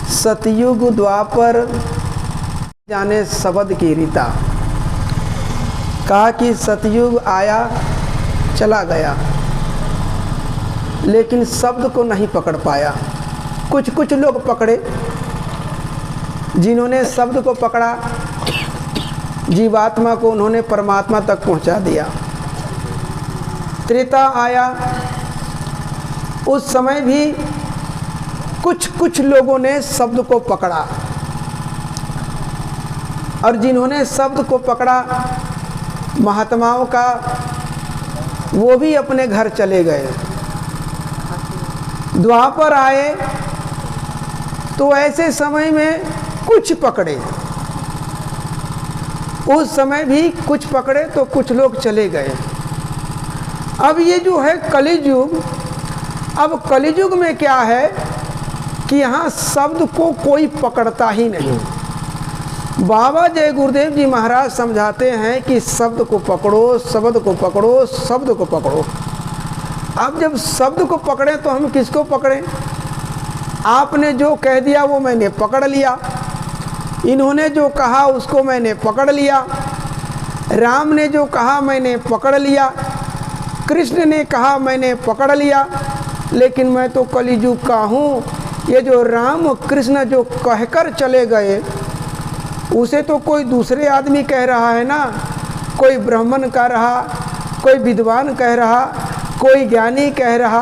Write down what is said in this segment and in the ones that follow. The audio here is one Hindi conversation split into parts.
सतयुग द्वापर जाने शब्द की रीता। कहा कि सतयुग आया चला गया, लेकिन शब्द को नहीं पकड़ पाया। कुछ कुछ लोग पकड़े, जिन्होंने शब्द को पकड़ा, जीवात्मा को उन्होंने परमात्मा तक पहुंचा दिया। त्रेता आया, उस समय भी कुछ कुछ लोगों ने शब्द को पकड़ा, और जिन्होंने शब्द को पकड़ा महात्माओं का, वो भी अपने घर चले गए। द्वापर आए तो ऐसे समय में कुछ पकड़े, उस समय भी कुछ पकड़े तो कुछ लोग चले गए। अब ये जो है कलियुग, अब कलियुग में क्या है कि यहाँ शब्द को कोई पकड़ता ही नहीं। बाबा जय गुरुदेव जी महाराज समझाते हैं कि शब्द को पकड़ो, शब्द को पकड़ो, शब्द को पकड़ो। अब जब शब्द को पकड़े तो हम किसको पकड़ें? आपने जो कह दिया वो मैंने पकड़ लिया, इन्होंने जो कहा उसको मैंने पकड़ लिया, राम ने जो कहा मैंने पकड़ लिया, कृष्ण ने कहा मैंने पकड़ लिया। लेकिन मैं तो कलियुग का हूँ। ये जो राम कृष्ण जो कहकर चले गए, उसे तो कोई दूसरे आदमी कह रहा है ना। कोई ब्राह्मण कह रहा, कोई विद्वान कह रहा, कोई ज्ञानी कह रहा।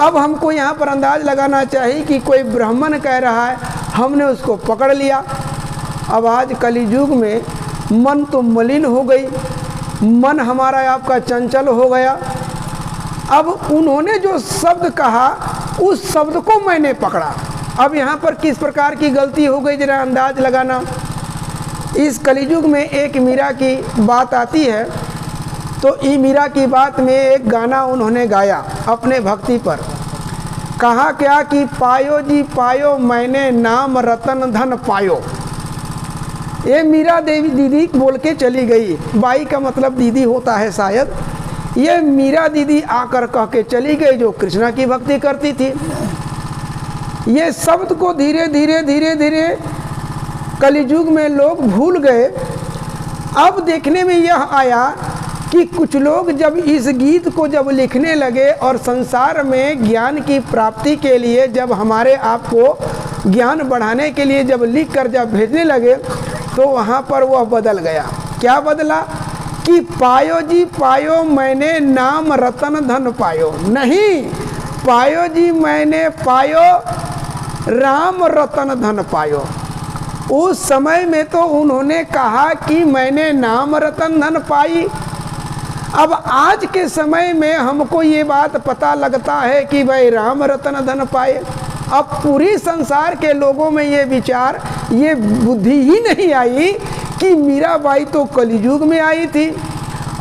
अब हमको यहाँ पर अंदाज लगाना चाहिए कि कोई ब्राह्मण कह रहा है, हमने उसको पकड़ लिया। अब आज कलियुग में मन तो मलिन हो गई, मन हमारा आपका चंचल हो गया। अब उन्होंने जो शब्द कहा उस शब्द को मैंने पकड़ा। अब यहाँ पर किस प्रकार की गलती हो गई, जरा अंदाज लगाना। इस कलियुग में एक मीरा की बात आती है, तो ई मीरा की बात में एक गाना उन्होंने गाया अपने भक्ति पर। कहा क्या कि पायो जी पायो मैंने नाम रतन धन पायो। ये मीरा देवी दीदी बोल के चली गई। बाई का मतलब दीदी होता है शायद। ये मीरा दीदी आकर कह के चली गई जो कृष्णा की भक्ति करती थी। ये शब्द को धीरे धीरे धीरे धीरे कलियुग में लोग भूल गए। अब देखने में यह आया कि कुछ लोग जब इस गीत को जब लिखने लगे और संसार में ज्ञान की प्राप्ति के लिए जब हमारे आप को ज्ञान बढ़ाने के लिए जब लिख कर जब भेजने लगे, तो वहाँ पर वह बदल गया। क्या बदला कि पायो जी पायो मैंने नाम रतन धन पायो। नहीं, पायो जी मैंने पायो राम रतन धन पायो। उस समय में तो उन्होंने कहा कि मैंने नाम रतन धन पाई। अब आज के समय में हमको ये बात पता लगता है कि भाई राम रतन धन पाए। अब पूरी संसार के लोगों में ये विचार, ये बुद्धि ही नहीं आई कि मीराबाई तो कलियुग में आई थी,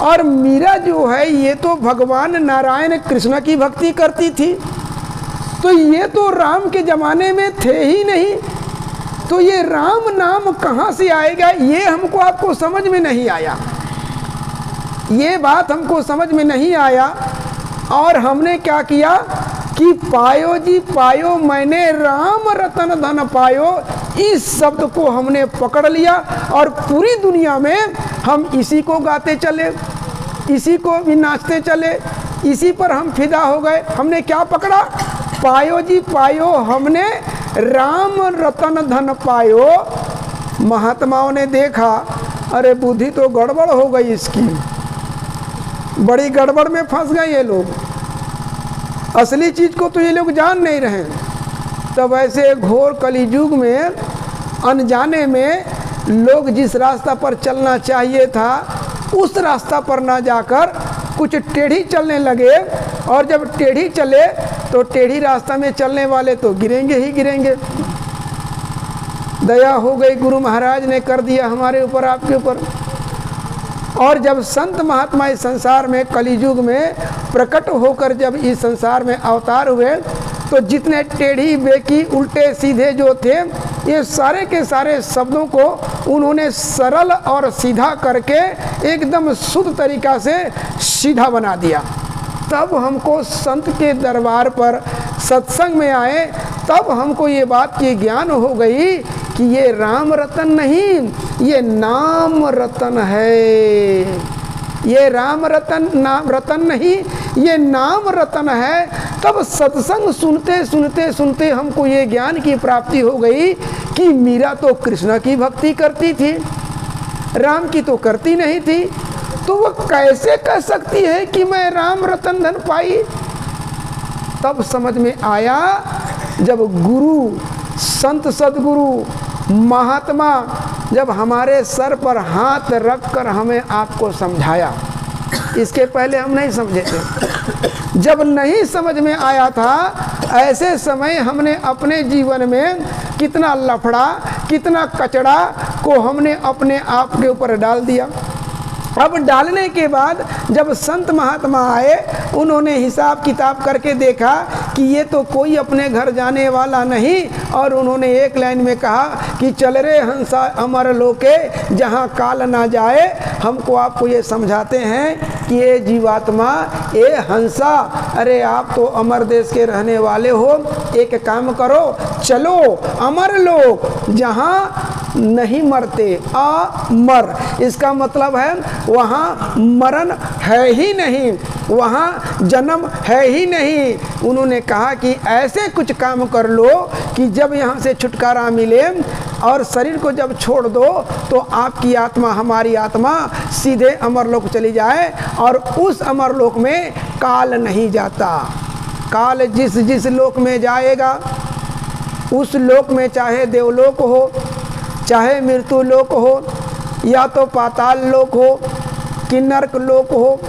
और मीरा जो है ये तो भगवान नारायण कृष्ण की भक्ति करती थी। तो ये तो राम के ज़माने में थे ही नहीं। तो ये राम नाम कहाँ से आएगा, ये हमको आपको समझ में नहीं आया। ये बात हमको समझ में नहीं आया। और हमने क्या किया कि पायो जी पायो मैंने राम रतन धन पायो, इस शब्द को हमने पकड़ लिया और पूरी दुनिया में हम इसी को गाते चले, इसी को भी नाचते चले, इसी पर हम फिदा हो गए। हमने क्या पकड़ा? पायो जी पायो हमने राम रतन धन पायो। महात्माओं ने देखा, अरे बुद्धि तो गड़बड़ हो गई इसकी, बड़ी गड़बड़ में फंस गए ये लोग। असली चीज़ को तो ये लोग जान नहीं रहे। तब ऐसे घोर कलियुग में अनजाने में लोग जिस रास्ता पर चलना चाहिए था उस रास्ता पर ना जाकर कुछ टेढ़ी चलने लगे। और जब टेढ़ी चले तो टेढ़ी रास्ता में चलने वाले तो गिरेंगे ही गिरेंगे। दया हो गई, गुरु महाराज ने कर दिया हमारे ऊपर, आपके ऊपर। और जब संत महात्मा इस संसार में कलियुग में प्रकट होकर जब इस संसार में अवतार हुए, तो जितने टेढ़ी बेकी उल्टे सीधे जो थे, ये सारे के सारे शब्दों को उन्होंने सरल और सीधा करके एकदम शुद्ध तरीका से सीधा बना दिया। तब हमको संत के दरबार पर सत्संग में आए तब हमको ये बात की ज्ञान हो गई कि ये राम रतन नहीं, ये नाम रतन है। ये राम रतन नाम रतन नहीं, ये नाम रतन है। तब सत्संग सुनते सुनते सुनते हमको ये ज्ञान की प्राप्ति हो गई कि मीरा तो कृष्ण की भक्ति करती थी, राम की तो करती नहीं थी, तो वह कैसे कह सकती है कि मैं राम रतन धन पाई। तब समझ में आया जब गुरु, संत सदगुरु, महात्मा जब हमारे सर पर हाथ रख कर हमें आपको समझाया। इसके पहले हम नहीं समझे थे। जब नहीं समझ में आया था, ऐसे समय हमने अपने जीवन में कितना लफड़ा, कितना कचड़ा को हमने अपने आप के ऊपर डाल दिया। अब डालने के बाद जब संत महात्मा आए, उन्होंने हिसाब किताब करके देखा कि ये तो कोई अपने घर जाने वाला नहीं, और उन्होंने एक लाइन में कहा कि चल रे हंसा अमर लोके जहाँ काल ना जाए। हमको आपको ये समझाते हैं कि ये जीवात्मा, ये हंसा, अरे आप तो अमर देश के रहने वाले हो, एक काम करो, चलो अमर लोक जहाँ नहीं मरते, अमर, इसका मतलब है वहाँ मरण है ही नहीं, वहाँ जन्म है ही नहीं। उन्होंने कहा कि ऐसे कुछ काम कर लो कि जब यहाँ से छुटकारा मिले और शरीर को जब छोड़ दो तो आपकी आत्मा, हमारी आत्मा सीधे अमरलोक चली जाए, और उस अमरलोक में काल नहीं जाता। काल जिस जिस लोक में जाएगा, उस लोक में चाहे देवलोक हो, चाहे मृत्यु लोक हो, या तो पाताल लोक हो, किन्नरक लोक हो,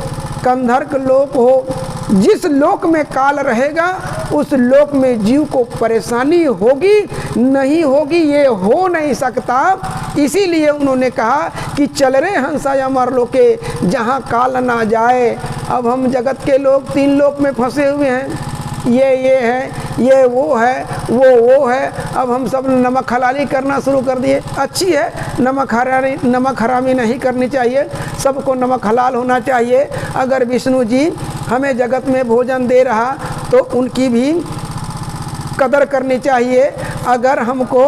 कंधर्क लोक हो, जिस लोक में काल रहेगा उस लोक में जीव को परेशानी होगी, नहीं होगी ये हो नहीं सकता। इसीलिए उन्होंने कहा कि चल रे हंसा अमर लोके जहाँ काल ना जाए। अब हम जगत के लोग तीन लोक में फंसे हुए हैं, ये है, ये वो है, वो है। अब हम सब नमक हलाली करना शुरू कर दिए। अच्छी है, नमक हरामी नहीं करनी चाहिए, सबको नमक हलाल होना चाहिए। अगर विष्णु जी हमें जगत में भोजन दे रहा तो उनकी भी कदर करनी चाहिए। अगर हमको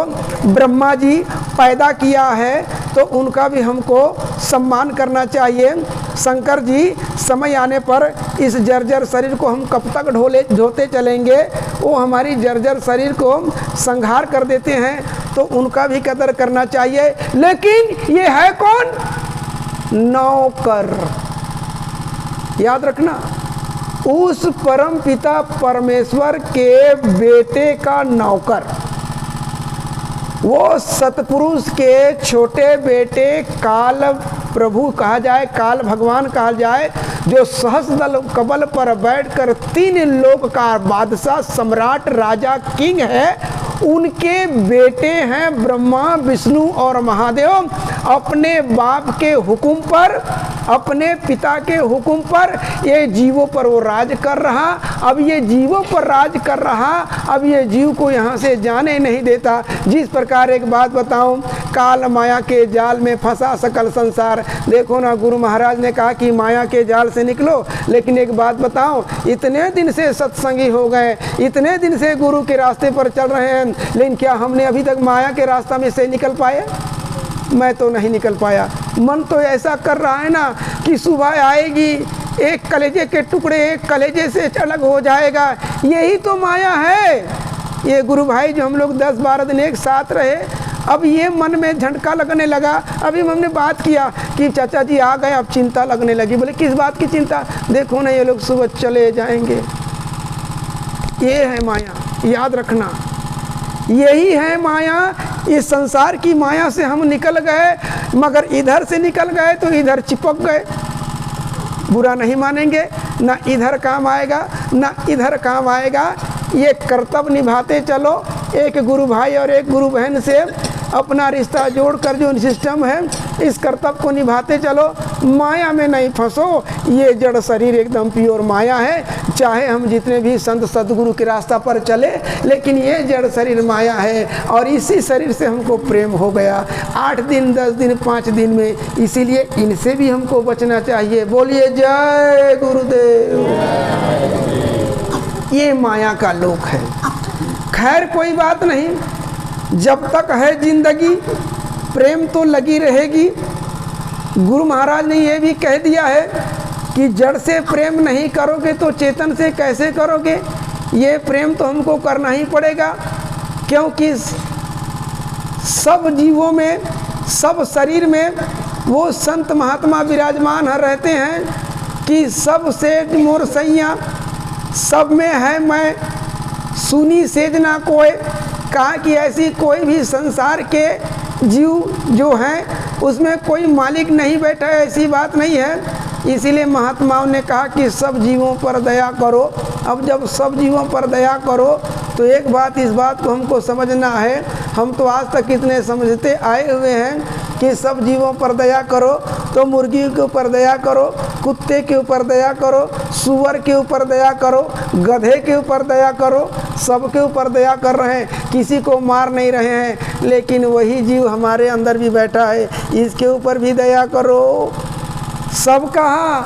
ब्रह्मा जी पैदा किया है तो उनका भी हमको सम्मान करना चाहिए। शंकर जी समय आने पर इस जर्जर शरीर को हम कब तक ढोते चलेंगे, वो हमारी जर्जर शरीर को संहार कर देते हैं, तो उनका भी कदर करना चाहिए। लेकिन ये है कौन? नौकर। याद रखना, उस परम पिता परमेश्वर के बेटे का नौकर, वो सतपुरुष के छोटे बेटे काल प्रभु कहा जाए, काल भगवान कहा जाए, जो सहस्रदल कमल पर बैठकर तीन लोक का बादशाह, सम्राट, राजा, किंग है, उनके बेटे हैं ब्रह्मा, विष्णु और महादेव। अपने बाप के हुक्म पर, अपने पिता के हुक्म पर ये जीवों पर वो राज कर रहा। अब ये जीवों पर राज कर रहा, अब ये जीव को यहाँ से जाने नहीं देता। जिस प्रकार एक बात बताऊं, काल माया के जाल में फंसा सकल संसार। देखो ना, गुरु महाराज ने कहा कि माया के जाल से निकलो। लेकिन एक बात बताऊं, इतने दिन से सत्संगी हो गए, इतने दिन से गुरु के रास्ते पर चल रहे हैं, लेकिन क्या हमने अभी तक माया के रास्ता में से निकल पाए? मैं तो नहीं निकल पाया। मन तो ऐसा कर रहा है ना कि सुबह आएगी, एक कलेजे के टुकड़े एक कलेजे से अलग हो जाएगा। यही तो माया है। ये गुरु भाई जो हम लोग 10-12 दिन एक साथ रहे, अब ये मन में झटका लगने लगा। अभी हमने बात किया कि चाचा जी आ गए, अब चिंता लगने लगी। बोले किस बात की चिंता? देखो ना, ये लोग सुबह चले जाएंगे। ये है माया, याद रखना, यही है माया। इस संसार की माया से हम निकल गए, मगर इधर से निकल गए तो इधर चिपक गए। बुरा नहीं मानेंगे, ना इधर काम आएगा ना इधर काम आएगा। ये कर्तव्य निभाते चलो, एक गुरु भाई और एक गुरु बहन से अपना रिश्ता जोड़कर जो सिस्टम है, इस कर्तव्य को निभाते चलो। माया में नहीं फंसो। ये जड़ शरीर एकदम प्योर माया है। चाहे हम जितने भी संत सदगुरु के रास्ता पर चले, लेकिन ये जड़ शरीर माया है, और इसी शरीर से हमको प्रेम हो गया 8 दिन 10 दिन 5 दिन में। इसीलिए इनसे भी हमको बचना चाहिए। बोलिए जय गुरुदेव। ये माया का लोक है। खैर कोई बात नहीं, जब तक है जिंदगी प्रेम तो लगी रहेगी। गुरु महाराज ने ये भी कह दिया है कि जड़ से प्रेम नहीं करोगे तो चेतन से कैसे करोगे। ये प्रेम तो हमको करना ही पड़ेगा, क्योंकि सब जीवों में, सब शरीर में वो संत महात्मा विराजमान रहते हैं कि सब सेठ मोर सैया, सब में है मैं सुनी सेज ना कोई। कहा कि ऐसी कोई भी संसार के जीव जो हैं उसमें कोई मालिक नहीं बैठा है, ऐसी बात नहीं है। इसीलिए महात्माओं ने कहा कि सब जीवों पर दया करो। अब जब सब जीवों पर दया करो तो एक बात, इस बात को हमको समझना है, हम तो आज तक इतने समझते आए हुए हैं कि सब जीवों पर दया करो, तो मुर्गी के ऊपर दया करो, कुत्ते के ऊपर दया करो, सूअर के ऊपर दया करो, गधे के ऊपर दया करो, सबके ऊपर दया कर रहे हैं, किसी को मार नहीं रहे हैं। लेकिन वही जीव हमारे अंदर भी बैठा है, इसके ऊपर भी दया करो। सब कहा,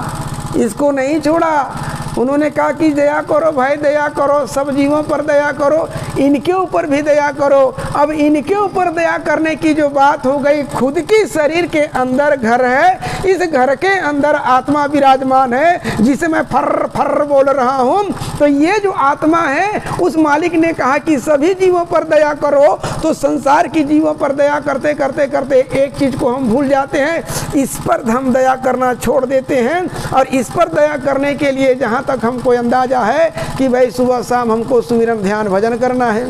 इसको नहीं छोड़ा। उन्होंने कहा कि दया करो भाई, दया करो, सब जीवों पर दया करो, इनके ऊपर भी दया करो। अब इनके ऊपर दया करने की जो बात हो गई, खुद की शरीर के अंदर घर है, इस घर के अंदर आत्मा विराजमान है जिसे मैं फर्र फर्र बोल रहा हूँ। तो ये जो आत्मा है उस मालिक ने कहा कि सभी जीवों पर दया करो। तो संसार की जीवों पर दया करते करते करते एक चीज़ को हम भूल जाते हैं, इस पर हम दया करना छोड़ देते हैं। और इस पर दया करने के लिए जहाँ तक हमको अंदाजा है कि भाई सुबह शाम हमको सुमिरन ध्यान भजन करना है,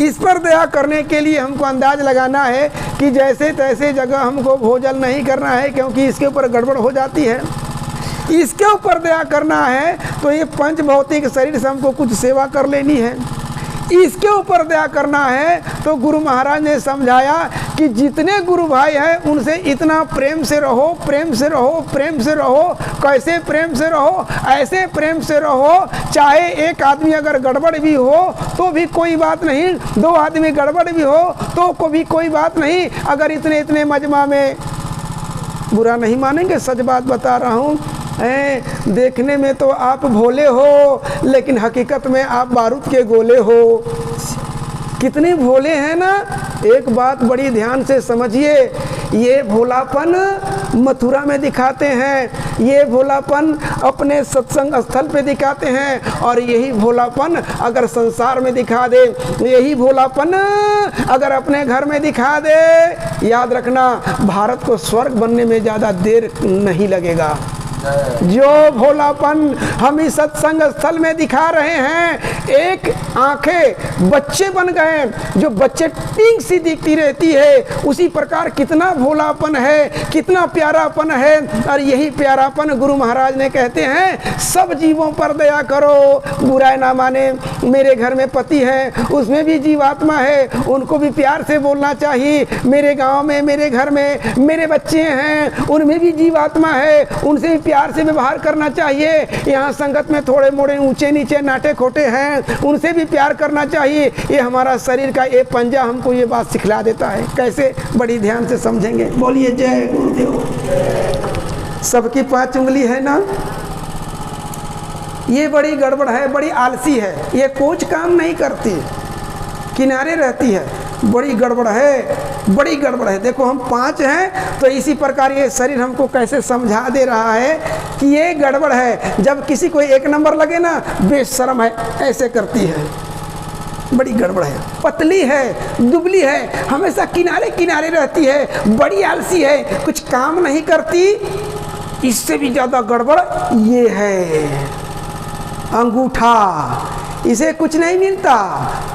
इस पर दया करने के लिए हमको अंदाज लगाना है कि जैसे तैसे जगह हमको भोजन नहीं करना है, क्योंकि इसके ऊपर गड़बड़ हो जाती है। इसके ऊपर दया करना है तो ये पंच भौतिक शरीर से हमको कुछ सेवा कर लेनी है। इसके ऊपर दया करना है तो गुरु महाराज ने समझाया कि जितने गुरु भाई हैं उनसे इतना प्रेम से रहो, प्रेम से रहो, प्रेम से रहो। कैसे प्रेम से रहो? ऐसे प्रेम से रहो चाहे एक आदमी अगर गड़बड़ भी हो तो भी कोई बात नहीं, दो आदमी गड़बड़ भी हो तो भी कोई बात नहीं। अगर इतने इतने मजमा में, बुरा नहीं मानेंगे, सच बात बता रहा हूँ, देखने में तो आप भोले हो लेकिन हकीकत में आप बारूद के गोले हो। कितने भोले हैं ना। एक बात बड़ी ध्यान से समझिए, ये भोलापन मथुरा में दिखाते हैं, ये भोलापन अपने सत्संग स्थल पे दिखाते हैं, और यही भोलापन अगर संसार में दिखा दे, यही भोलापन अगर अपने घर में दिखा दे, याद रखना भारत को स्वर्ग बनने में ज़्यादा देर नहीं लगेगा। जो भोलापन हम इस सत्संग स्थल में दिखा रहे हैं, एक आंखें बच्चे बन गए, जो बच्चे टींग सी दिखती रहती है, उसी प्रकार कितना भोलापन है, कितना प्यारापन है। और यही प्यारापन गुरु महाराज ने कहते हैं सब जीवों पर दया करो, बुराई ना माने। मेरे घर में पति है, उसमें भी जीवात्मा है, उनको भी प्यार से बोलना चाहिए। मेरे गाँव में, मेरे घर में मेरे बच्चे हैं, उनमें भी जीवात्मा है, उनसे भी प्यार से व्यवहार करना चाहिए। यहाँ संगत में थोड़े मोड़े ऊंचे नीचे नाटे खोटे हैं, उनसे भी प्यार करना चाहिए। ये हमारा शरीर का ये पंजा हमको ये बात सिखला देता है। कैसे? बड़ी ध्यान से समझेंगे। बोलिए जय गुरुदेव। सबकी 5 उंगली है ना, ये बड़ी गड़बड़ है, बड़ी आलसी है, ये कुछ काम नहीं करती, किनारे रहती है, बड़ी गड़बड़ है, बड़ी गड़बड़ है। देखो हम 5 हैं तो इसी प्रकार ये शरीर हमको कैसे समझा दे रहा है कि ये गड़बड़ है। जब किसी को 1 नंबर लगे ना, बेशर्म है, ऐसे करती है, बड़ी गड़बड़ है, पतली है, दुबली है, हमेशा किनारे किनारे रहती है, बड़ी आलसी है, कुछ काम नहीं करती। इससे भी ज़्यादा गड़बड़ ये है अंगूठा, इसे कुछ नहीं मिलता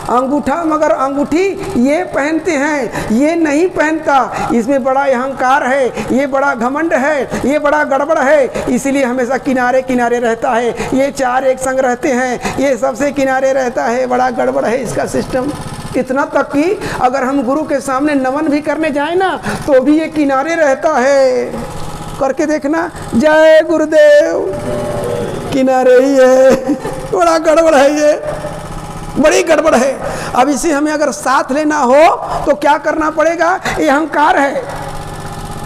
अंगूठा, मगर अंगूठी ये पहनते हैं, ये नहीं पहनता। इसमें बड़ा अहंकार है, ये बड़ा घमंड है, ये बड़ा गड़बड़ है, इसीलिए हमेशा किनारे किनारे रहता है। ये 4 एक संग रहते हैं, ये सबसे किनारे रहता है, बड़ा गड़बड़ है इसका सिस्टम। इतना तक कि अगर हम गुरु के सामने नमन भी करने जाए ना तो भी ये किनारे रहता है। करके देखना, जय गुरुदेव, किनारे ही है, बड़ा गड़बड़ है, ये बड़ी गड़बड़ है। अब इसे हमें अगर साथ लेना हो तो क्या करना पड़ेगा? ये अहंकार है।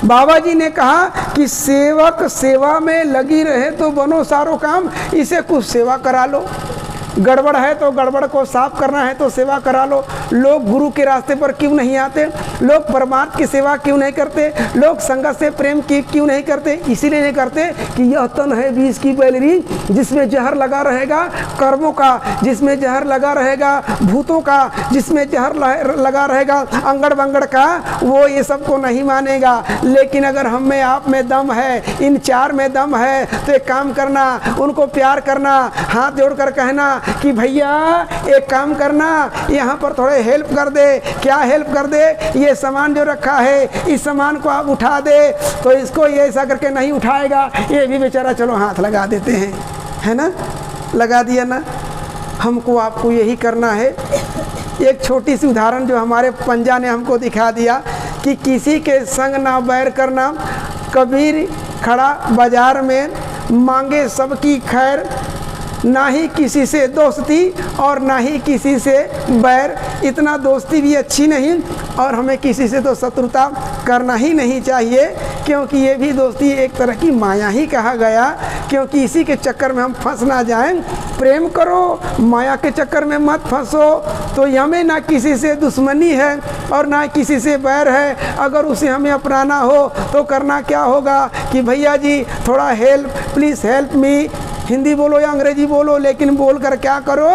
बाबा जी ने कहा कि सेवक सेवा में लगी रहे तो बनो सारो काम, इसे कुछ सेवा करा लो। गड़बड़ है तो गड़बड़ को साफ करना है तो सेवा करा लो। लोग गुरु के रास्ते पर क्यों नहीं आते? लोग परमात्मा की सेवा क्यों नहीं करते? लोग संगत से प्रेम की क्यों नहीं करते? इसीलिए नहीं करते कि यह तन है विष की बैलरी, जिसमें जहर लगा रहेगा, कर्मों का जिसमें जहर लगा रहेगा, भूतों का जिसमें जहर लगा रहेगा, अंगड़ बंगड़ का, वो ये सबको नहीं मानेगा। लेकिन अगर हम में आप में दम है, इन चार में दम है, तो एक काम करना, उनको प्यार करना, हाथ जोड़कर कहना कि भैया एक काम करना, यहाँ पर थोड़े हेल्प कर दे। क्या हेल्प कर दे? ये सामान जो रखा है, इस सामान को आप उठा दे। तो इसको ये ऐसा करके नहीं उठाएगा, ये भी बेचारा चलो हाथ लगा देते हैं, है ना, लगा दिया ना। हमको आपको यही करना है। एक छोटी सी उदाहरण जो हमारे पंजा ने हमको दिखा दिया कि किसी के संग ना बैर करना। कबीर खड़ा बाजार में, मांगे सबकी खैर, ना ही किसी से दोस्ती और ना ही किसी से बैर। इतना दोस्ती भी अच्छी नहीं और हमें किसी से तो शत्रुता करना ही नहीं चाहिए, क्योंकि ये भी दोस्ती एक तरह की माया ही कहा गया। क्योंकि इसी के चक्कर में हम फंस ना जाएं। प्रेम करो, माया के चक्कर में मत फंसो। तो हमें ना किसी से दुश्मनी है और ना किसी से बैर है। अगर उसे हमें अपनाना हो तो करना क्या होगा कि भैया जी थोड़ा help, please help me. Hindi बोलो या अंग्रेजी बोलो, लेकिन बोलकर क्या करो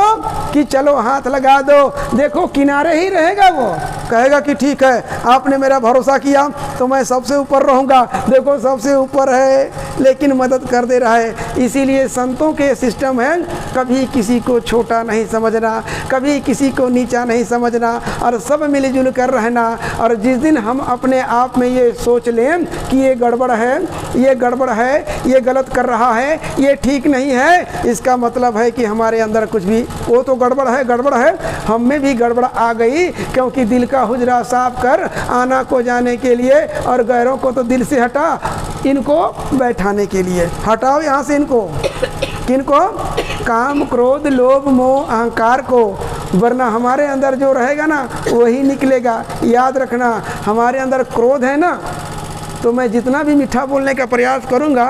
कि चलो हाथ लगा दो। देखो किनारे ही रहेगा, वो कहेगा कि ठीक है आपने मेरा भरोसा किया तो मैं सबसे ऊपर रहूँगा। देखो सबसे ऊपर है लेकिन मदद कर दे रहा है। इसीलिए संतों के सिस्टम है, कभी किसी को छोटा नहीं समझना, कभी किसी को नीचा नहीं समझना और सब मिलजुल कर रहना। और जिस दिन हम अपने आप में ये सोच लें कि ये गड़बड़ है, ये गड़बड़ है, ये गलत कर रहा है, ये ठीक नहीं है, इसका मतलब है कि हमारे अंदर कुछ भी, वो तो गड़बड़ है, गड़बड़ है, हम में भी गड़बड़ आ गई। क्योंकि दिल का हुजरा साफ कर आना को जाने के लिए और गैरों को तो दिल से हटा, इनको बैठाने के लिए। हटाओ यहाँ से इनको। किनको? काम क्रोध लोभ मोह अहंकार को, वरना हमारे अंदर जो रहेगा ना वही निकलेगा। याद रखना, हमारे अंदर क्रोध है ना, तो मैं जितना भी मीठा बोलने का प्रयास करूँगा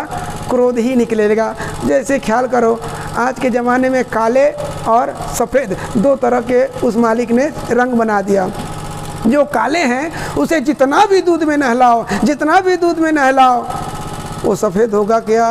क्रोध ही निकलेगा। जैसे ख्याल करो, आज के ज़माने में काले और सफ़ेद दो तरह के उस मालिक ने रंग बना दिया। जो काले हैं उसे जितना भी दूध में नहलाओ, जितना भी दूध में नहलाओ, वो सफ़ेद होगा क्या?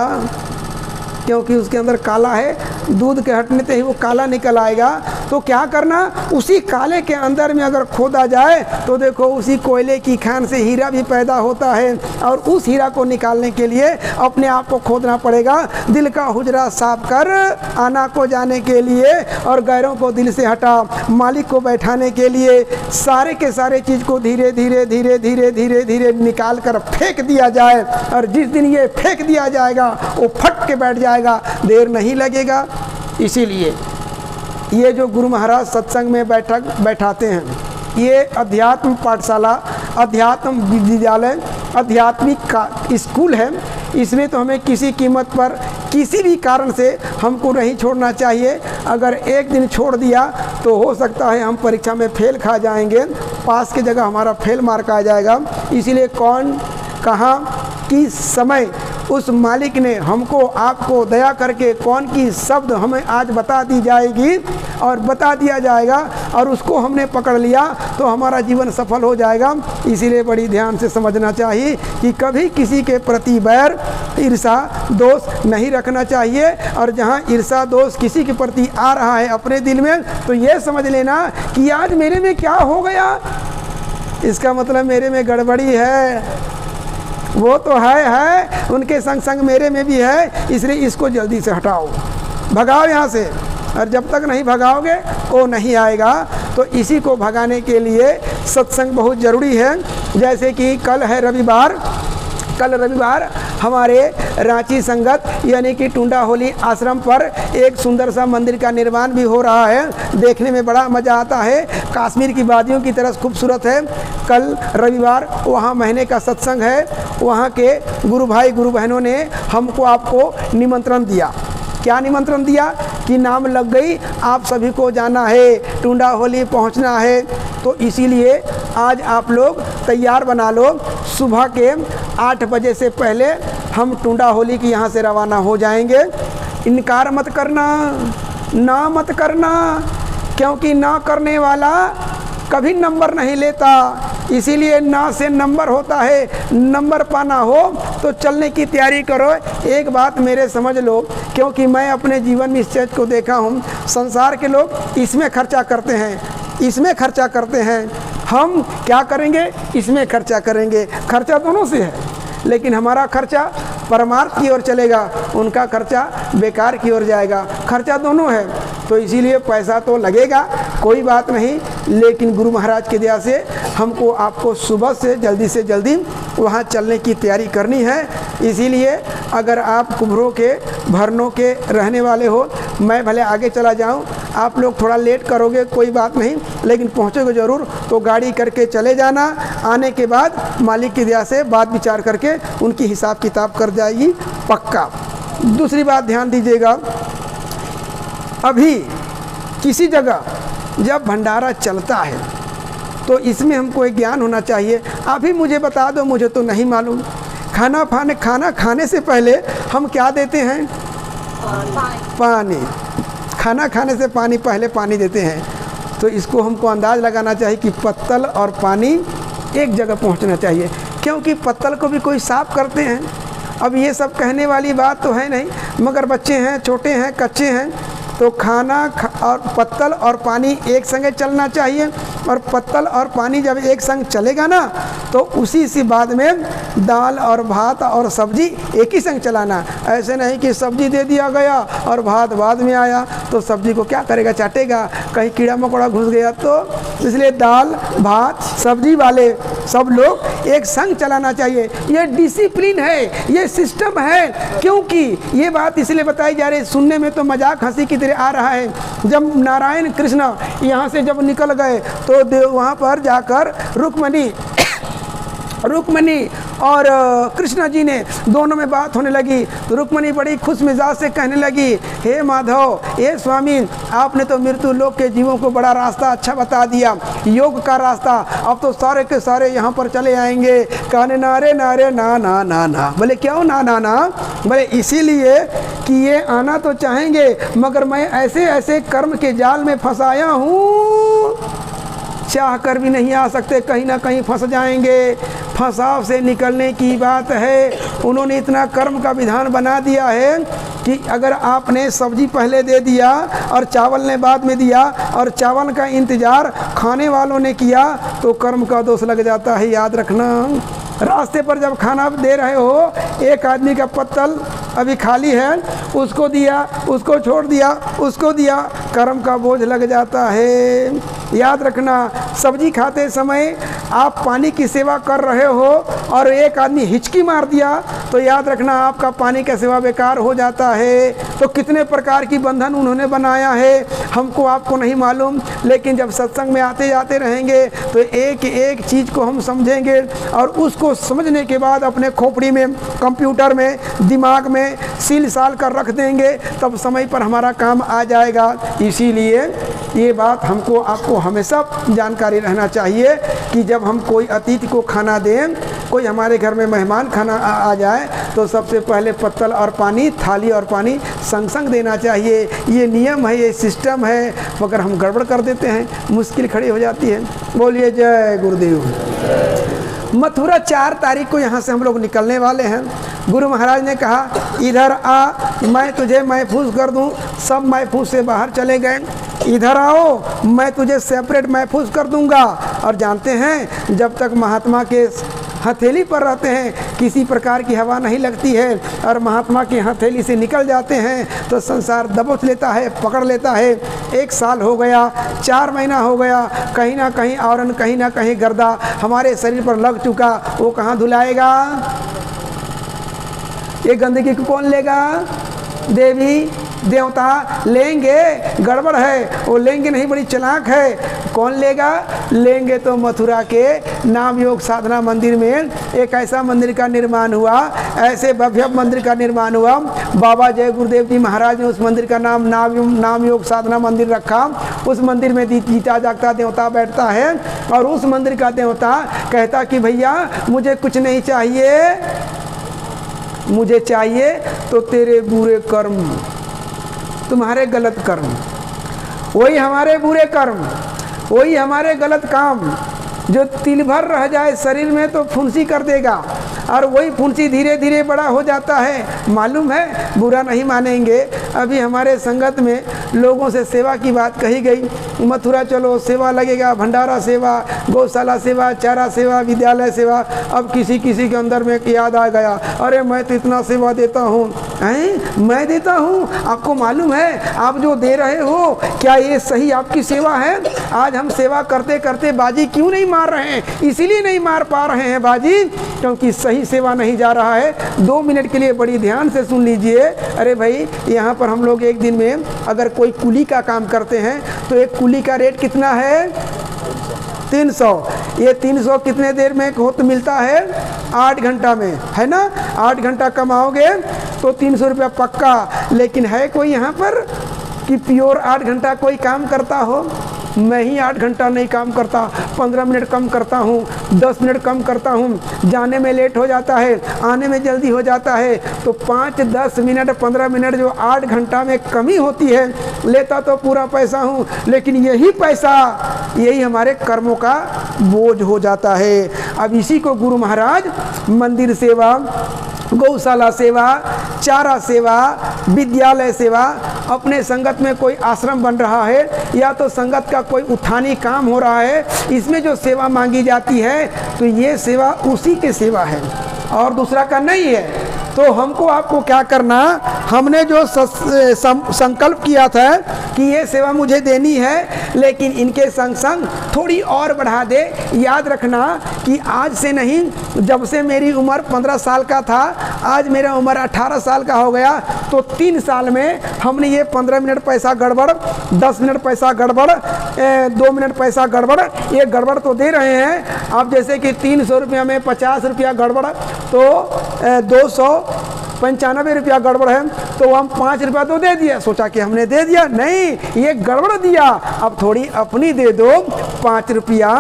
क्योंकि उसके अंदर काला है, दूध के हटने से ही वो काला निकल आएगा। तो क्या करना, उसी काले के अंदर में अगर खोदा जाए तो देखो उसी कोयले की खान से हीरा भी पैदा होता है। और उस हीरा को निकालने के लिए अपने आप को खोदना पड़ेगा। दिल का हुजरा साफ कर आना को जाने के लिए और गैरों को दिल से हटा मालिक को बैठाने के लिए सारे के सारे चीज़ को धीरे धीरे धीरे धीरे धीरे धीरे निकाल कर फेंक दिया जाए। और जिस दिन ये फेंक दिया जाएगा वो फट के बैठ जाएगा, देर नहीं लगेगा। इसीलिए ये जो गुरु महाराज सत्संग में बैठाते हैं, ये अध्यात्म पाठशाला, अध्यात्म विद्यालय, आध्यात्मिक का स्कूल है। इसमें तो हमें किसी कीमत पर किसी भी कारण से हमको नहीं छोड़ना चाहिए। अगर एक दिन छोड़ दिया तो हो सकता है हम परीक्षा में फेल खा जाएंगे, पास की जगह हमारा फेल मार्क आ जाएगा। इसीलिए कौन कहाँ किस समय उस मालिक ने हमको आपको दया करके कौन की शब्द हमें आज बता दी जाएगी और बता दिया जाएगा और उसको हमने पकड़ लिया तो हमारा जीवन सफल हो जाएगा। इसीलिए बड़ी ध्यान से समझना चाहिए कि कभी किसी के प्रति बैर ईर्षा दोष नहीं रखना चाहिए। और जहाँ ईर्षा दोष किसी के प्रति आ रहा है अपने दिल में, तो ये समझ लेना कि आज मेरे में क्या हो गया, इसका मतलब मेरे में गड़बड़ी है। वो तो है, उनके संग संग मेरे में भी है, इसलिए इसको जल्दी से हटाओ, भगाओ यहाँ से। और जब तक नहीं भगाओगे वो नहीं आएगा। तो इसी को भगाने के लिए सत्संग बहुत ज़रूरी है। जैसे कि कल है रविवार, कल रविवार हमारे रांची संगत यानी कि टुंडा होली आश्रम पर एक सुंदर सा मंदिर का निर्माण भी हो रहा है। देखने में बड़ा मज़ा आता है, कश्मीर की वादियों की तरह खूबसूरत है। कल रविवार वहाँ महीने का सत्संग है। वहाँ के गुरु भाई गुरु बहनों ने हमको आपको निमंत्रण दिया। क्या निमंत्रण दिया कि नाम लग गई, आप सभी को जाना है, टुंडा होली पहुँचना है। तो इसीलिए आज आप लोग तैयार बना लो। सुबह के 8 बजे से पहले हम टुंडा होली की यहाँ से रवाना हो जाएंगे। इनकार मत करना, ना मत करना, क्योंकि ना करने वाला कभी नंबर नहीं लेता। इसीलिए ना से नंबर होता है, नंबर पाना हो तो चलने की तैयारी करो। एक बात मेरे समझ लो, क्योंकि मैं अपने जीवन में इस चीज़ को देखा हूँ, संसार के लोग इसमें खर्चा करते हैं, इसमें खर्चा करते हैं, हम क्या करेंगे, इसमें खर्चा करेंगे। खर्चा दोनों से है, लेकिन हमारा खर्चा परमार्थ की ओर चलेगा, उनका खर्चा बेकार की ओर जाएगा। खर्चा दोनों है, तो इसीलिए पैसा तो लगेगा, कोई बात नहीं, लेकिन गुरु महाराज की दया से हमको आपको सुबह से जल्दी वहाँ चलने की तैयारी करनी है। इसीलिए अगर आप कुम्भरों के भरनों के रहने वाले हो, मैं भले आगे चला जाऊँ, आप लोग थोड़ा लेट करोगे कोई बात नहीं, लेकिन पहुँचोगे ज़रूर, तो गाड़ी करके चले जाना। आने के बाद मालिक की दया से बात विचार करके उनकी हिसाब किताब कर जाएगी पक्का। दूसरी बात ध्यान दीजिएगा, अभी किसी जगह जब भंडारा चलता है तो इसमें हमको एक ज्ञान होना चाहिए। अभी मुझे बता दो, मुझे तो नहीं मालूम, खाना खाने से पहले हम क्या देते हैं? पानी। खाना खाने से पहले पानी देते हैं। तो इसको हमको अंदाज़ लगाना चाहिए कि पत्तल और पानी एक जगह पहुंचना चाहिए, क्योंकि पत्तल को भी कोई साफ करते हैं। अब ये सब कहने वाली बात तो है नहीं, मगर बच्चे हैं, छोटे हैं, कच्चे हैं, तो खाना और पत्तल और पानी एक संगे चलना चाहिए। और पत्तल और पानी जब एक संग चलेगा ना, तो उसी से बाद में दाल और भात और सब्जी एक ही संग चलाना। ऐसे नहीं कि सब्जी दे दिया गया और भात बाद में आया, तो सब्जी को क्या करेगा? चाटेगा, कहीं कीड़ा मकोड़ा घुस गया तो। इसलिए दाल भात सब्जी वाले सब लोग एक संग चलाना चाहिए। ये डिसिप्लिन है, ये सिस्टम है। क्योंकि ये बात इसलिए बताई जा रही है, सुनने में तो मजाक हंसी की तरह आ रहा है। जब नारायण कृष्ण यहाँ से जब निकल गए तो वहाँ पर जाकर रुक्मणी और कृष्ण जी ने दोनों में बात होने लगी। तो रुक्मणी बड़ी खुश मिजाज से कहने लगी, हे माधव, हे स्वामी, आपने तो मृत्यु लोक के जीवों को बड़ा रास्ता अच्छा बता दिया, योग का रास्ता। अब तो सारे के सारे यहाँ पर चले आएंगे। कहने नारे नारे ना ना ना ना। बोले क्यों ना ना ना? बोले इसीलिए कि ये आना तो चाहेंगे, मगर मैं ऐसे ऐसे कर्म के जाल में फंसाया हूँ, चाह कर भी नहीं आ सकते, कहीं ना कहीं फंस जाएंगे। फंसाव से निकलने की बात है। उन्होंने इतना कर्म का विधान बना दिया है कि अगर आपने सब्जी पहले दे दिया और चावल ने बाद में दिया और चावल का इंतज़ार खाने वालों ने किया, तो कर्म का दोष लग जाता है, याद रखना। रास्ते पर जब खाना दे रहे हो, एक आदमी का पत्तल अभी खाली है, उसको दिया, उसको छोड़ दिया, उसको दिया, कर्म का बोझ लग जाता है। याद रखना, सब्जी खाते समय आप पानी की सेवा कर रहे हो और एक आदमी हिचकी मार दिया, तो याद रखना आपका पानी का सेवा बेकार हो जाता है। तो कितने प्रकार की बंधन उन्होंने बनाया है, हमको आपको नहीं मालूम, लेकिन जब सत्संग में आते जाते रहेंगे तो एक एक चीज़ को हम समझेंगे, और उसको समझने के बाद अपने खोपड़ी में, कंप्यूटर में, दिमाग में सील साल कर रख देंगे, तब समय पर हमारा काम आ जाएगा। इसीलिए ये बात हमको आपको हमेशा जानकारी रहना चाहिए कि जब हम कोई अतिथि को खाना दें, कोई हमारे घर में मेहमान खाना आ जाए, तो सबसे पहले पत्तल और पानी, थाली और पानी संग संग देना चाहिए। ये नियम है, ये सिस्टम है, मगर हम गड़बड़ कर देते हैं, मुश्किल खड़ी हो जाती है। बोलिए जय गुरुदेव। मथुरा 4 तारीख को यहाँ से हम लोग निकलने वाले हैं। गुरु महाराज ने कहा, इधर आ, मैं तुझे महफूज कर दूँ। सब महफूज से बाहर चले गए। इधर आओ, मैं तुझे सेपरेट महफूज कर दूंगा। और जानते हैं, जब तक महात्मा के हथेली पर रहते हैं, किसी प्रकार की हवा नहीं लगती है, और महात्मा की हथेली से निकल जाते हैं तो संसार दबोच लेता है, पकड़ लेता है। 1 साल हो गया, 4 महीना हो गया, कहीं ना कहीं आवरण, कहीं ना कहीं गर्दा हमारे शरीर पर लग चुका, वो कहाँ धुलाएगा? ये गंदगी को कौन लेगा? देवी देवता लेंगे, गड़बड़ है, वो लेंगे नहीं, बड़ी चालाक है। कौन लेगा? लेंगे तो मथुरा के नाम योग साधना मंदिर में एक ऐसा मंदिर का निर्माण हुआ, ऐसे भव्य मंदिर का निर्माण हुआ। बाबा जय गुरुदेव जी महाराज ने उस मंदिर का नाम योग साधना मंदिर रखा। उस मंदिर में जीता जागता देवता बैठता है, और उस मंदिर का देवता कहता कि भैया मुझे कुछ नहीं चाहिए, मुझे चाहिए तो तेरे बुरे कर्म, तुम्हारे गलत कर्म, वही हमारे बुरे कर्म, वही हमारे गलत काम जो तिल भर रह जाए शरीर में तो फुंसी कर देगा, और वही फुंसी धीरे धीरे बड़ा हो जाता है। मालूम है, बुरा नहीं मानेंगे, अभी हमारे संगत में लोगों से सेवा की बात कही गई। मथुरा चलो, सेवा लगेगा, भंडारा सेवा, गौशाला सेवा, चारा सेवा, विद्यालय सेवा। अब किसी किसी के अंदर में याद आ गया, अरे मैं तो इतना सेवा देता हूँ। हैं, मैं देता हूँ? आपको मालूम है आप जो दे रहे हो क्या ये सही आपकी सेवा है? आज हम सेवा करते करते बाजी क्यों नहीं मार रहे हैं? इसीलिए नहीं मार पा रहे हैं बाजी क्योंकि सही सेवा नहीं जा रहा है। 2 मिनट के लिए बड़ी ध्यान से सुन लीजिए। अरे भाई, यहाँ पर हम लोग एक दिन में अगर कोई कुली का काम करते हैं तो एक कुली का रेट कितना है? 300। ये 300 कितने देर में हो तो मिलता है? 8 घंटा में, है ना? 8 घंटा कमाओगे तो 300 रुपया पक्का। लेकिन है कोई यहाँ पर कि प्योर 8 घंटा कोई काम करता हो? मैं ही 8 घंटा नहीं काम करता, 15 मिनट कम करता हूँ, 10 मिनट कम करता हूँ। जाने में लेट हो जाता है, आने में जल्दी हो जाता है, तो 5, 10 मिनट, 15 मिनट जो 8 घंटा में कमी होती है, लेता तो पूरा पैसा हूँ, लेकिन यही पैसा, यही हमारे कर्मों का बोझ हो जाता है। अब इसी को गुरु महाराज मंदिर सेवा, गौशाला सेवा, चारा सेवा, विद्यालय सेवा, अपने संगत में कोई आश्रम बन रहा है या तो संगत का कोई उत्थानी काम हो रहा है, इसमें जो सेवा मांगी जाती है तो ये सेवा उसी के सेवा है और दूसरा का नहीं है। तो हमको आपको क्या करना, हमने जो संकल्प किया था कि ये सेवा मुझे देनी है, लेकिन इनके संग संग थोड़ी और बढ़ा दे। याद रखना कि आज से नहीं, जब से मेरी उम्र 15 साल का था, आज मेरा उम्र 18 साल का हो गया, तो 3 साल में हमने ये 15 मिनट पैसा गड़बड़, 10 मिनट पैसा गड़बड़, 2 मिनट पैसा गड़बड़, ये गड़बड़ तो दे रहे हैं। अब जैसे कि 300 रुपया में 50 रुपया गड़बड़, तो 295 रुपया गड़बड़ है, तो हम 5 रुपया तो दे दिया, सोचा कि हमने दे दिया, नहीं, ये गड़बड़ दिया। अब थोड़ी अपनी दे दो 5 रुपया,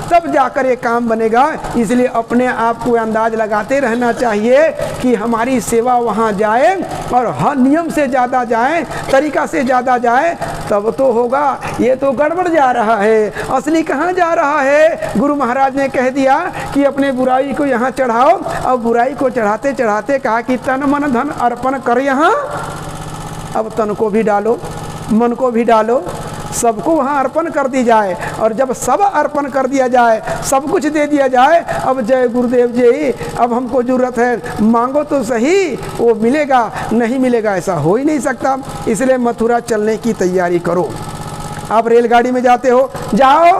तब जाकर ये काम बनेगा। इसलिए अपने आप को अंदाज लगाते रहना चाहिए कि हमारी सेवा वहाँ जाए और हर नियम से ज़्यादा जाए, तरीका से ज़्यादा जाए, तब तो होगा। ये तो गड़बड़ जा रहा है, असली कहाँ जा रहा है? गुरु महाराज ने कह दिया कि अपने बुराई को यहाँ चढ़ाओ, और बुराई को चढ़ाते चढ़ाते कहा कि तन मन धन अर्पण कर यहाँ। अब तन को भी डालो, मन को भी डालो, सबको वहाँ अर्पण कर दी जाए। और जब सब अर्पण कर दिया जाए, सब कुछ दे दिया जाए, अब जय गुरुदेव जी, अब हमको जरूरत है, मांगो तो सही, वो मिलेगा, नहीं मिलेगा ऐसा हो ही नहीं सकता। इसलिए मथुरा चलने की तैयारी करो। आप रेलगाड़ी में जाते हो, जाओ,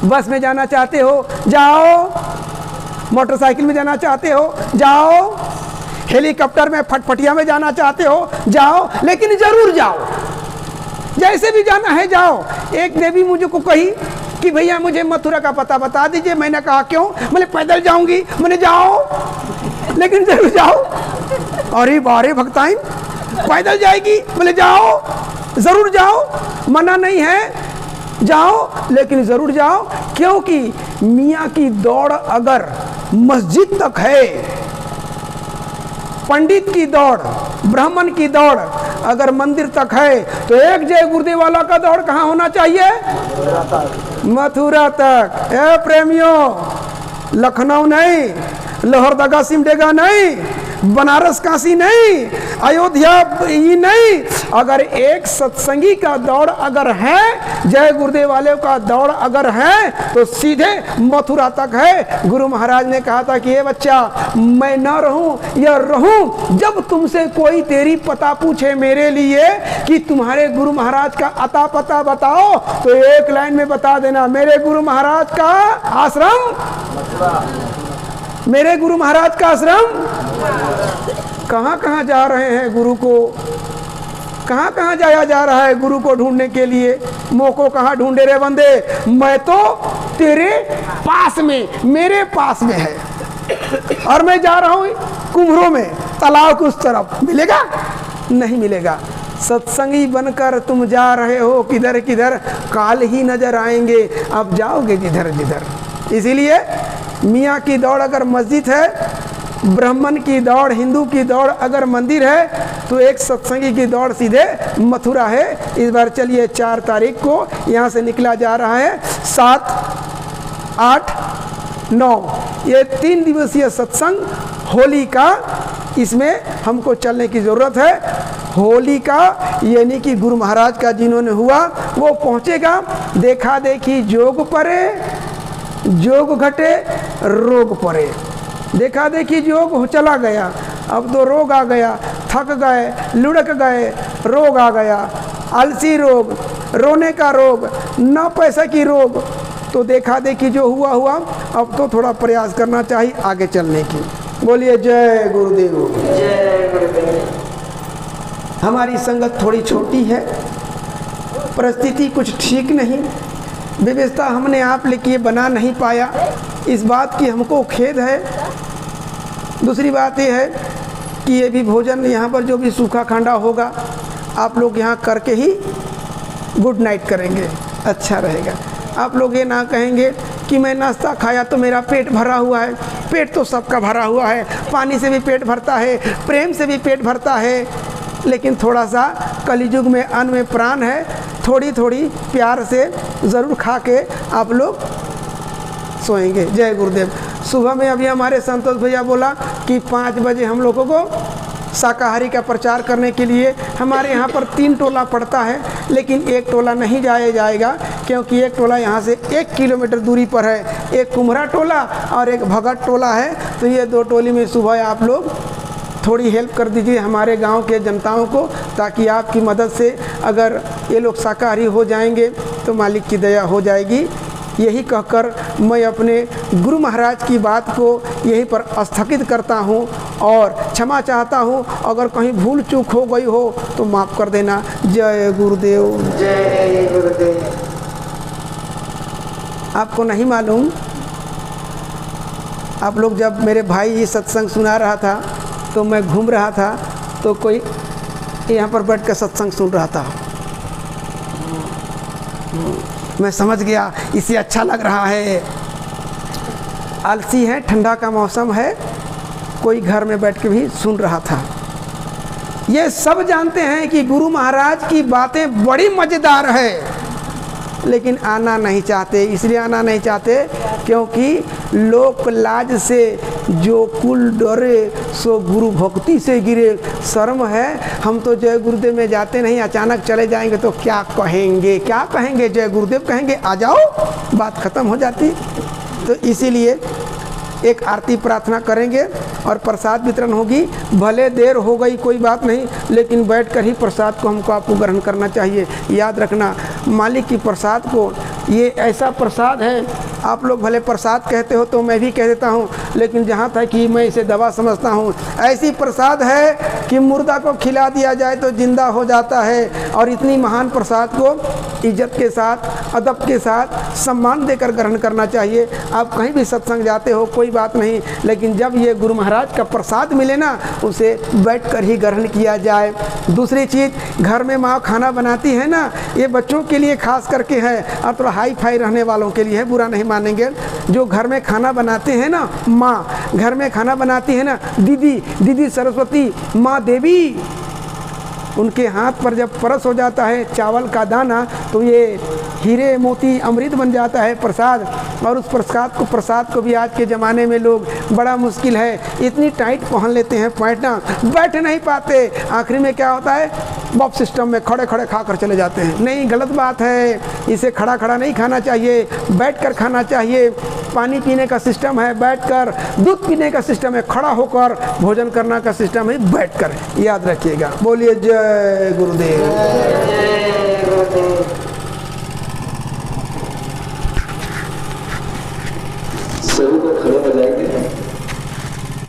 बस में जाना चाहते हो, जाओ, मोटरसाइकिल में जाना चाहते हो, जाओ, हेलीकॉप्टर में, फटफटिया में जाना चाहते हो, जाओ, लेकिन जरूर जाओ, जैसे भी जाना है जाओ। एक देवी मुझे को कही कि भैया मुझे मथुरा का पता बता दीजिए। मैंने कहा क्यों? मैंने पैदल जाऊंगी। मैंने जाओ, लेकिन जरूर जाओ। अरे बारे भक्ताइन, पैदल जाएगी? बोले जाओ, जरूर जाओ, मना नहीं है, जाओ, लेकिन जरूर जाओ। क्योंकि मियाँ की दौड़ अगर मस्जिद तक है, पंडित की दौड़, ब्राह्मण की दौड़ अगर मंदिर तक है, तो एक जय गुरुदेव वाला का दौड़ कहाँ होना चाहिए? मथुरा तक। ए प्रेमियों, लखनऊ नहीं, लोहरदगा सिमडेगा नहीं, बनारस काशी नहीं, अयोध्या ही नहीं, अगर एक सत्संगी का दौड़ अगर है, जय गुरुदेव वाले का दौड़ अगर है, तो सीधे मथुरा तक है। गुरु महाराज ने कहा था कि ये बच्चा, मैं न रहूं या रहूं, जब तुमसे कोई तेरी पता पूछे मेरे लिए कि तुम्हारे गुरु महाराज का अता पता बताओ, तो एक लाइन में बता देना, मेरे गुरु महाराज का आश्रम, मेरे गुरु महाराज का आश्रम। कहाँ कहाँ जा रहे हैं गुरु को, कहाँ कहाँ जाया जा रहा है गुरु को ढूंढने के लिए? मोको कहाँ ढूंढे रे बंदे? मैं तो तेरे पास में, मेरे पास में है, और मैं जा रहा हूँ कुम्भरों में, तालाब के उस तरफ। मिलेगा? नहीं मिलेगा। सत्संगी बनकर तुम जा रहे हो किधर किधर, काल ही नजर आएंगे, अब जाओगे जिधर जिधर। इसीलिए मियाँ की दौड़ अगर मस्जिद है ब्राह्मण की दौड़, हिंदू की दौड़, अगर मंदिर है तो एक सत्संगी की दौड़ सीधे मथुरा है। इस बार चलिए 4 तारीख को यहाँ से निकला जा रहा है। 7, 8, 9 ये 3 दिवसीय सत्संग होली का, इसमें हमको चलने की ज़रूरत है। होली का यानी कि गुरु महाराज का जिन्होंने हुआ वो पहुँचेगा। देखा देखी जोग परे, जोग घटे रोग परे। देखा देखी जोग चला गया, अब तो रोग आ गया, थक गए, लुढ़क गए, रोग आ गया, आलसी रोग, रोने का रोग, ना पैसा की रोग। तो देखा देखी जो हुआ हुआ, अब तो थोड़ा प्रयास करना चाहिए आगे चलने की। बोलिए जय गुरुदेव। जय गुरुदेव। हमारी संगत थोड़ी छोटी है, परिस्थिति कुछ ठीक नहीं, व्यवस्था हमने आप लिए बना नहीं पाया, इस बात की हमको खेद है। दूसरी बात ये है कि ये भी भोजन यहाँ पर जो भी सूखा खांडा होगा आप लोग यहाँ करके ही गुड नाइट करेंगे, अच्छा रहेगा। आप लोग ये ना कहेंगे कि मैं नाश्ता खाया तो मेरा पेट भरा हुआ है। पेट तो सबका भरा हुआ है, पानी से भी पेट भरता है, प्रेम से भी पेट भरता है, लेकिन थोड़ा सा कलियुग में अन्न में प्राण है, थोड़ी थोड़ी प्यार से ज़रूर खा के आप लोग सोएंगे। जय गुरुदेव। सुबह में अभी हमारे संतोष भैया बोला कि 5 बजे हम लोगों को शाकाहारी का प्रचार करने के लिए हमारे यहाँ पर 3 टोला पड़ता है, लेकिन एक टोला नहीं जाया जाएगा क्योंकि एक टोला यहाँ से 1 किलोमीटर दूरी पर है। एक कुम्हरा टोला और एक भगत टोला है, तो ये 2 टोली में सुबह आप लोग थोड़ी हेल्प कर दीजिए हमारे गांव के जनताओं को, ताकि आपकी मदद से अगर ये लोग शाकाहारी हो जाएंगे तो मालिक की दया हो जाएगी। यही कहकर मैं अपने गुरु महाराज की बात को यहीं पर स्थगित करता हूं और क्षमा चाहता हूं। अगर कहीं भूल चूक हो गई हो तो माफ़ कर देना। जय गुरुदेव। जय गुरुदेव। आपको नहीं मालूम, आप लोग जब मेरे भाई ये सत्संग सुना रहा था तो मैं घूम रहा था, तो कोई यहाँ पर बैठ कर सत्संग सुन रहा था। मैं समझ गया इसे अच्छा लग रहा है। आलसी है, ठंडा का मौसम है, कोई घर में बैठ के भी सुन रहा था। ये सब जानते हैं कि गुरु महाराज की बातें बड़ी मज़ेदार है, लेकिन आना नहीं चाहते। इसलिए आना नहीं चाहते क्योंकि लोक लाज से जो कुल डरे सो गुरु भक्ति से गिरे। शर्म है, हम तो जय गुरुदेव में जाते नहीं, अचानक चले जाएंगे तो क्या कहेंगे, क्या कहेंगे? जय गुरुदेव कहेंगे, आ जाओ, बात ख़त्म हो जाती। तो इसीलिए एक आरती प्रार्थना करेंगे और प्रसाद वितरण होगी। भले देर हो गई कोई बात नहीं, लेकिन बैठकर ही प्रसाद को हमको आपको ग्रहण करना चाहिए। याद रखना, मालिक की प्रसाद को, ये ऐसा प्रसाद है, आप लोग भले प्रसाद कहते हो तो मैं भी कह देता हूँ, लेकिन जहाँ तक कि मैं इसे दवा समझता हूँ, ऐसी प्रसाद है कि मुर्दा को खिला दिया जाए तो जिंदा हो जाता है। और इतनी महान प्रसाद को इज्जत के साथ, अदब के साथ, सम्मान देकर ग्रहण करना चाहिए। आप कहीं भी सत्संग जाते हो कोई बात नहीं, लेकिन जब ये गुरु महाराज का प्रसाद मिले ना, उसे बैठकर ही ग्रहण किया जाए। दूसरी चीज़, घर में माँ खाना बनाती है ना, ये बच्चों के लिए खास करके है और थोड़ा हाई फाई रहने वालों के लिए है, बुरा नहीं मानेंगे। जो घर में खाना बनाते हैं ना, माँ घर में खाना बनाती है ना, दीदी सरस्वती, माँ देवी, उनके हाथ पर जब परस हो जाता है चावल का दाना, तो ये हीरे मोती अमृत बन जाता है प्रसाद। और उस प्रसाद को भी आज के ज़माने में लोग बड़ा मुश्किल है, इतनी टाइट पहन लेते हैं पैंटना, बैठ नहीं पाते। आखिरी में क्या होता है, बॉब सिस्टम में खड़े खड़े खाकर चले जाते हैं। नहीं, गलत बात है, इसे खड़ा खड़ा नहीं खाना चाहिए, बैठकर खाना चाहिए। पानी पीने का सिस्टम है बैठकर, दूध पीने का सिस्टम है खड़ा होकर, भोजन करना का सिस्टम है बैठकर। याद रखिएगा। बोलिए जय गुरुदेव। जय गुरुदेव।